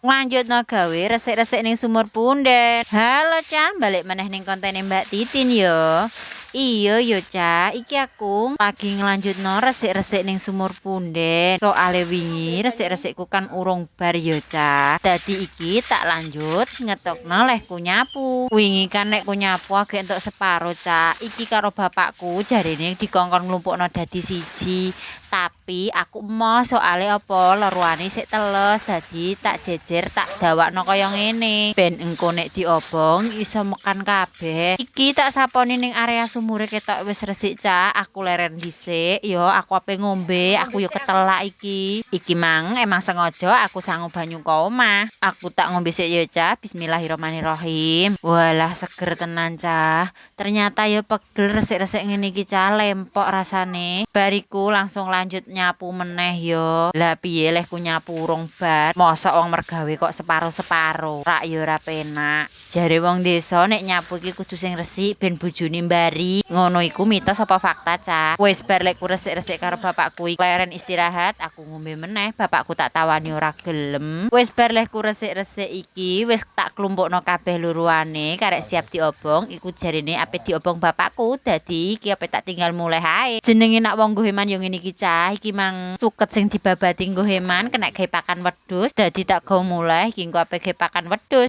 Nglanjutno gawe resik-resik ning sumur punden. Halo Cah, balik meneh ning kontene Mbak Titin yo. Iya yo Cah, iki aku lagi nglanjutno resik-resik ning sumur punden. Soale wingi resik-resikku kan urung bar yo Cah. Dadi iki tak lanjut ngetokno lehku nyapu. Wingi kan nek ku nyapu agek entuk separo Cah. Iki karo bapakku jarine dikongkon nglumpukno dadi siji. Tapi aku emoh soale apa leruane sik teles dadi tak jejer tak dawakno kaya ngene ben engko nek diobong iso mekan kabeh. Iki tak saponi ning area sumure ketok wis resik Cak, aku leren dhisik yo aku ape ngombe, aku yo ketelak iki. Iki mang emang sengaja aku sangu banyu ka omah. Aku tak ngombe sik yo Cak, bismillahirrahmanirrahim. Walah seger tenan Cah. Ternyata yo pegel resik-resik ngene iki Cah, lempok rasane. Bariku langsung lanjut nyapu meneh yo. Lah piye leh ku nyapu urung bar. Mosok wong mergawe kok separo-separo. Rak yo ora penak. Jare wong desa nek nyapu iki kudu sing resik ben bojone mbari. Ngono iku mitos apa fakta, Cak? Wis bar lek ku resik-resik karo bapakku iki leren istirahat, aku ngombe meneh. Bapakku tak tawani ora gelem. Wis bar leh ku resik-resik iki wis tak klumpukno kabeh luruane karek siap diobong. Iku jarine ape diobong bapakku. Dadi iki ape tak tinggal mulai hae. Jenenge nak wong goheman yo ngene iki Cah, iki mang suket sing dibabati goheman kena gawe pakan wedhus dadi tak go mulai iki engko ape gawe pakan wedhus.